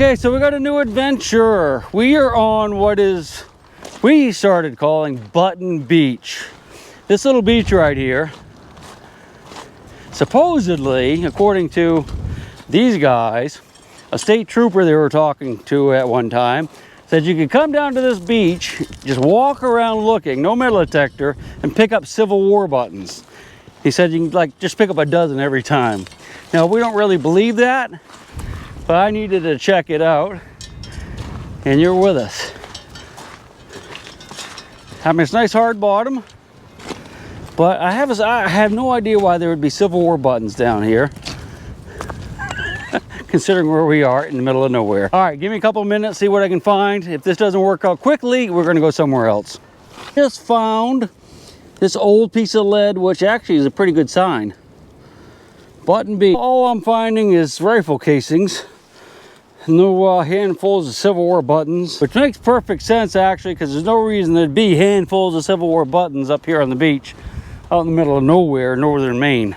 Okay, so we got a new adventure. We are on what we started calling Button Beach. This little beach right here, supposedly, according to these guys, a state trooper they were talking to at one time, said you could come down to this beach, just walk around looking, no metal detector, and pick up Civil War buttons. He said you can just pick up a dozen every time. Now, we don't really believe that, but I needed to check it out, and you're with us. I mean, it's nice hard bottom, but I have no idea why there would be Civil War buttons down here, considering where we are in the middle of nowhere. All right, give me a couple of minutes, see what I can find. If this doesn't work out quickly, we're gonna go somewhere else. Just found this old piece of lead, which actually is a pretty good sign. Button Beach. All I'm finding is rifle casings. No handfuls of Civil War buttons, which makes perfect sense actually, because there's no reason there'd be handfuls of Civil War buttons up here on the beach, out in the middle of nowhere, northern Maine.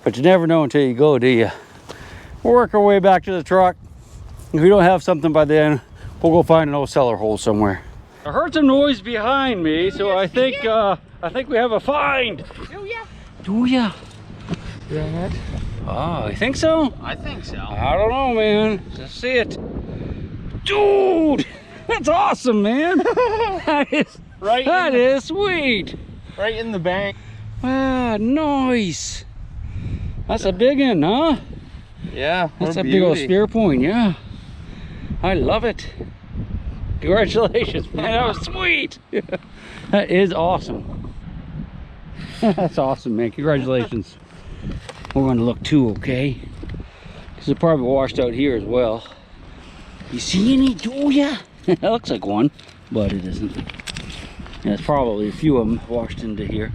But you never know until you go, do you? We'll work our way back to the truck. If we don't have something by then, we'll go find an old cellar hole somewhere. I heard some noise behind me, so I think we have a find. Do ya? Do ya? Yeah. Oh, you think so? I think so. I don't know, man. Just see it. Dude! That's awesome, man. That is sweet. Right in the bank. Ah, nice. That's a big one, huh? Yeah. That's a big old spear point, yeah. I love it. Congratulations, man. That was sweet. That is awesome. That's awesome, man. Congratulations. We're going to look too, okay? Because it's probably washed out here as well. You see any? Do ya? That looks like one, but it isn't. There's probably a few of them washed into here.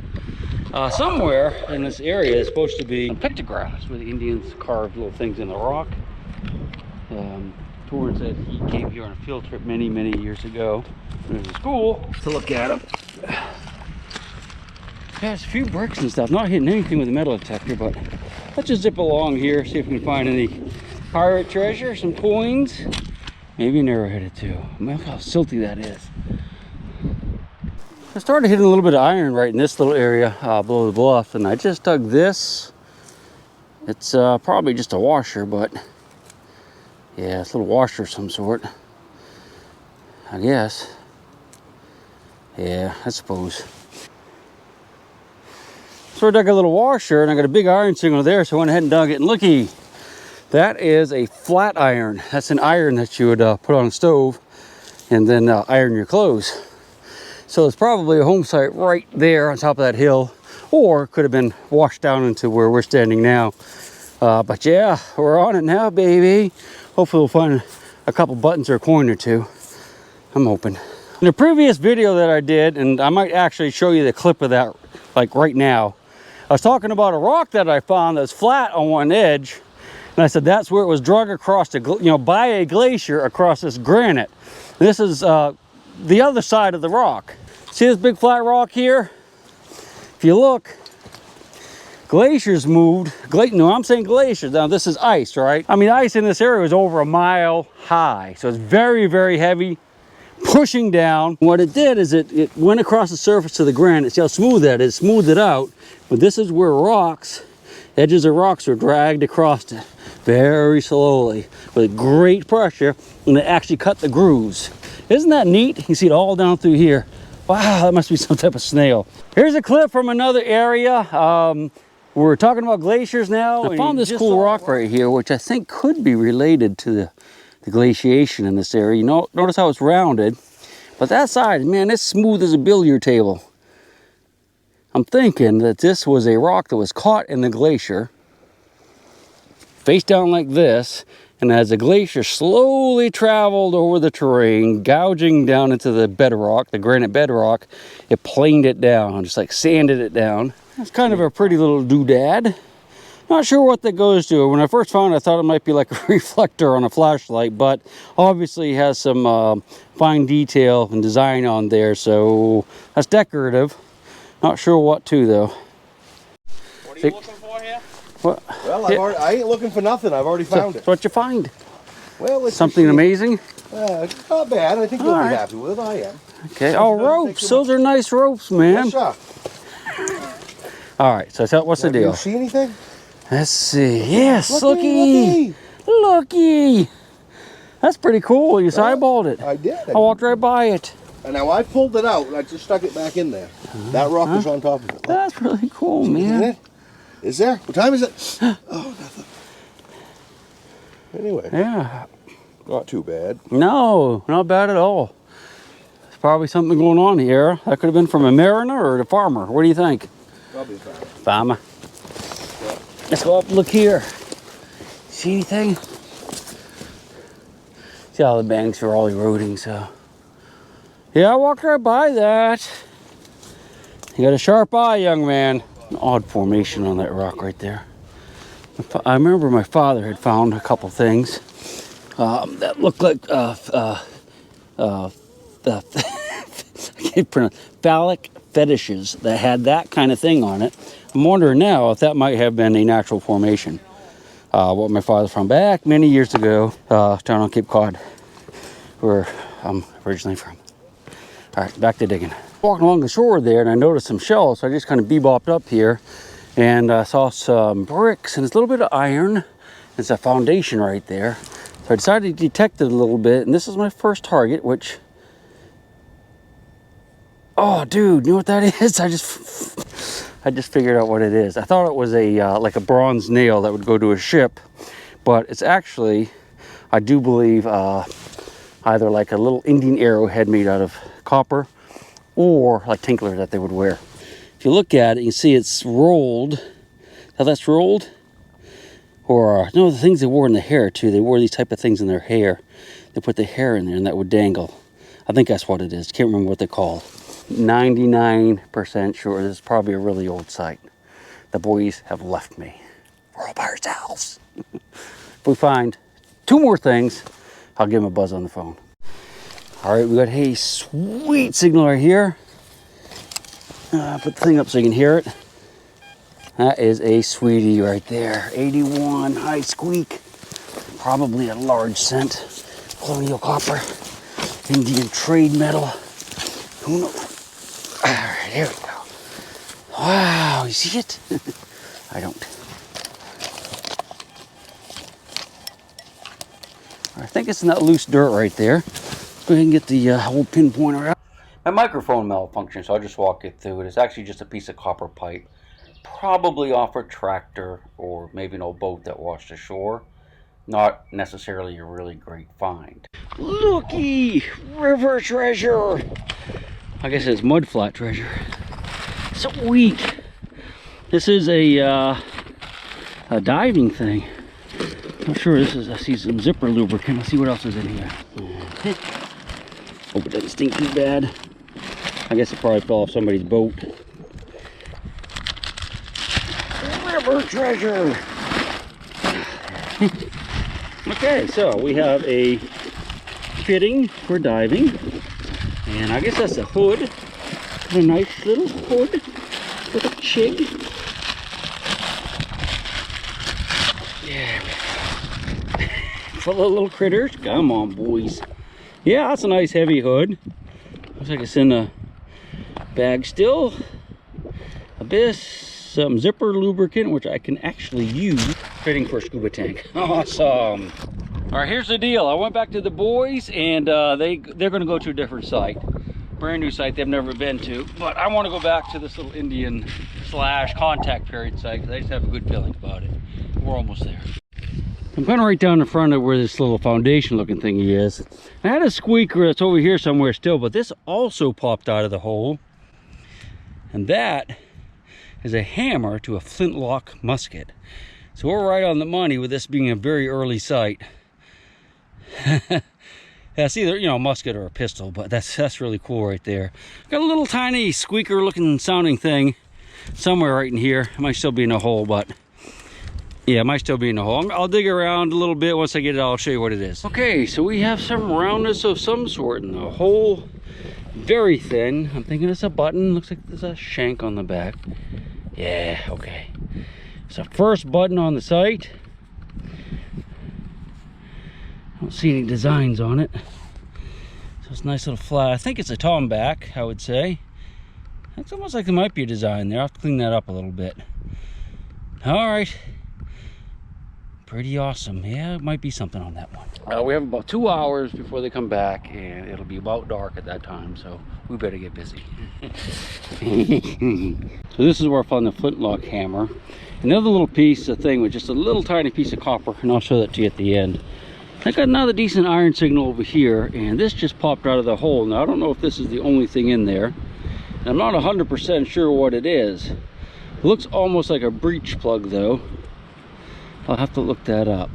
Somewhere in this area is supposed to be pictographs where the Indians carved little things in the rock. Torrance said he came here on a field trip many, many years ago when he was in school to look at them. There's a few bricks and stuff. Not hitting anything with a metal detector, but let's just zip along here, see if we can find any pirate treasure, some coins, maybe an arrowhead or two. Look how silty that is. I started hitting a little bit of iron right in this little area below the bluff, and I just dug this. It's probably just a washer, but yeah, it's a little washer of some sort, I guess. Yeah, I suppose. So I dug a little washer, and I got a big iron signal there, so I went ahead and dug it, and looky, that is a flat iron. That's an iron that you would put on a stove and then iron your clothes. So it's probably a home site right there on top of that hill, or it could have been washed down into where we're standing now. But yeah, we're on it now, baby. Hopefully we'll find a couple buttons or a coin or two. I'm hoping. In the previous video that I did, and I might actually show you the clip of that like right now, I was talking about a rock that I found that's flat on one edge, and I said that's where it was drug across by a glacier across this granite. This is the other side of the rock. See this big flat rock here? If you look, glaciers moved. No, I'm saying glaciers. Now this is ice, right? I mean, ice in this area was over a mile high, so it's very, very heavy, pushing down. What it did is it went across the surface of the granite. See how smooth that is? Smoothed it out. But this is where edges of rocks were dragged across it very slowly with great pressure, and it actually cut the grooves. Isn't that neat? You can see it all down through here. Wow, that must be some type of snail. Here's a clip from another area. We're talking about glaciers now. I found this cool rock right here, which I think could be related to the glaciation in this area. You know, notice how it's rounded, but that side, man, it's smooth as a billiard table. I'm thinking that this was a rock that was caught in the glacier, face down like this, and as the glacier slowly traveled over the terrain, gouging down into the bedrock, the granite bedrock, it planed it down, just like sanded it down. It's kind of a pretty little doodad. Not sure what that goes to. When I first found it, I thought it might be like a reflector on a flashlight, but obviously it has some fine detail and design on there, so that's decorative. Not sure what to though. What are you looking for here? What? Well, I ain't looking for nothing. I've already found it. What'd you find? Well, let's Something just see. amazing? Not bad. I think you'll All be right. happy with it. I am. Okay. Oh, ropes. Those are nice ropes, man. Yes, sir. All right. So what's the Do deal? you see anything? Let's see. Yes, Looky. looky. That's pretty cool. You eyeballed it. I did. I walked right by it. And now I pulled it out and I just stuck it back in there. That rock is on top of it. That's really cool, man. Is there? What time is it? Oh, nothing. Anyway. Yeah. Not too bad. No, not bad at all. There's probably something going on here. That could have been from a mariner or a farmer. What do you think? Probably a farmer. Farmer. Let's go up and look here. See anything? See how the banks are all eroding, so. Yeah, I walked right by that. You got a sharp eye, young man. An odd formation on that rock right there. I remember my father had found a couple things that looked like I can't pronounce, phallic fetishes that had that kind of thing on it. I'm wondering now if that might have been a natural formation. What my father found back many years ago down on Cape Cod, where I'm originally from. All right, back to digging. Walking along the shore there, and I noticed some shells, so I just kind of bebopped up here and saw some bricks and it's a little bit of iron. It's a foundation right there. So I decided to detect it a little bit, and this is my first target, which, oh dude, you know what that is? I just figured out what it is. I thought it was a like a bronze nail that would go to a ship, but it's actually, I do believe, either like a little Indian arrowhead made out of copper, or like tinkler that they would wear. If you look at it, you can see it's rolled. How that's rolled? Or no, the things they wore in the hair too. They wore these type of things in their hair. They put the hair in there and that would dangle. I think that's what it is. Can't remember what they're called. 99% sure this is probably a really old site. The boys have left me. We're all by ourselves. If we find 2 more things, I'll give them a buzz on the phone. All right, we got a sweet signal right here. Put the thing up so you can hear it. That is a sweetie right there. 81 high squeak. Probably a large cent. Colonial copper. Indian trade metal. Who knows? All right, here we go. Wow, you see it? I don't. I think it's in that loose dirt right there. Go ahead and get the old pinpointer out. My microphone malfunctioned, so I'll just walk it through it. It's actually just a piece of copper pipe. Probably off a tractor or maybe an old boat that washed ashore. Not necessarily a really great find. Looky! River treasure! I guess it's mudflat treasure. Sweet! This is a diving thing. Not sure this is, I see some zipper lubricant. Let's see what else is in here. Hope it doesn't stink too bad. I guess it probably fell off somebody's boat. River treasure! Okay, so we have a fitting for diving. And I guess that's a hood. A nice little hood with a chig. Yeah. Full of little critters. Come on, boys. Yeah, that's a nice heavy hood. Looks like it's in a bag still. Abyss, some zipper lubricant, which I can actually use. Fitting for a scuba tank. Awesome. All right, here's the deal. I went back to the boys, and they're going to go to a different site. Brand new site they've never been to. But I want to go back to this little Indian / contact period site because I just have a good feeling about it. We're almost there. I'm kind of right down in front of where this little foundation looking thingy is. I had a squeaker that's over here somewhere still, but this also popped out of the hole. And that is a hammer to a flintlock musket. So we're right on the money with this being a very early site. That's either, you know, a musket or a pistol, but that's really cool right there. Got a little tiny squeaker looking sounding thing somewhere right in here. It might still be in a hole, but yeah, it might still be in the hole. I'll dig around a little bit. Once I get it, I'll show you what it is. Okay, so we have some roundness of some sort in the hole. Very thin. I'm thinking it's a button. Looks like there's a shank on the back. Yeah, okay. It's the first button on the site. Don't see any designs on it. So it's a nice little flat. I think it's a tomback, I would say. It's almost like there might be a design there. I'll have to clean that up a little bit. All right. Pretty awesome. Yeah, it might be something on that one. We have about 2 hours before they come back, and it'll be about dark at that time, so we better get busy. So this is where I found the flintlock hammer. Another little piece of thing with just a little tiny piece of copper, and I'll show that to you at the end. I got another decent iron signal over here, and this just popped out of the hole. Now I don't know if this is the only thing in there. I'm not 100% sure what it is. It looks almost like a breech plug though. I'll have to look that up.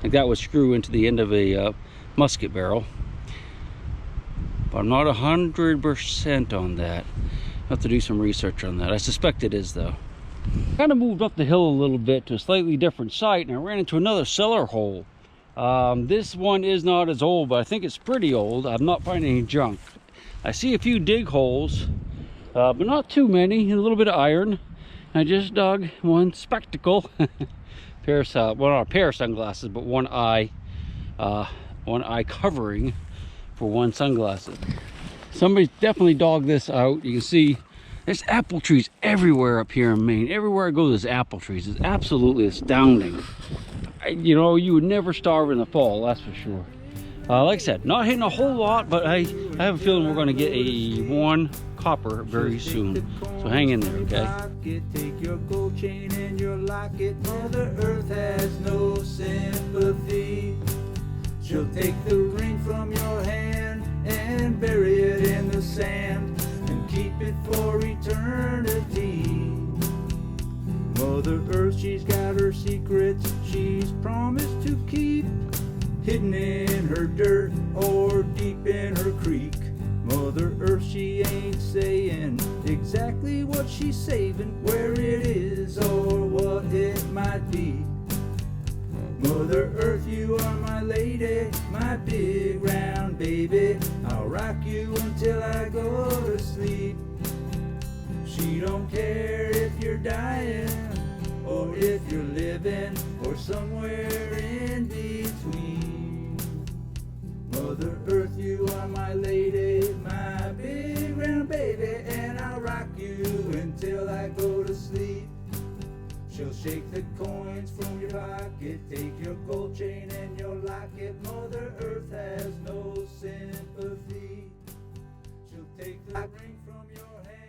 Like that would screw into the end of a musket barrel. But I'm not 100% on that. I'll have to do some research on that. I suspect it is though. Kind of moved up the hill a little bit to a slightly different site, and I ran into another cellar hole. This one is not as old, but I think it's pretty old. I'm not finding any junk. I see a few dig holes, but not too many. A little bit of iron. I just dug one spectacle. Well, not a pair of sunglasses, but one eye covering for one sunglasses. Somebody's definitely dogged this out. You can see there's apple trees everywhere up here in Maine. Everywhere I go, there's apple trees. It's absolutely astounding. You know, you would never starve in the fall, that's for sure. Like I said, not hitting a whole lot, but I have a feeling we're going to get a 1 copper very soon. So hang in there, okay? Take your gold chain and your locket. Mother Earth has no sympathy. She'll take the ring from your hand and bury it in the sand and keep it for eternity. Mother Earth, she's got her secrets she's promised to keep, hidden in her dirt or deep in her creek. Mother Earth, she ain't saying exactly what she's saving, where it is or what it might be. Mother Earth, you are my lady, my big round baby. I'll rock you until I go to sleep. She don't care if you're dying or if you're living or somewhere in between. Mother Earth, you are my lady, my big round baby, and I'll rock you until I go to sleep. She'll shake the coins from your pocket, take your gold chain and your locket. Mother Earth has no sympathy. She'll take the ring from your hand.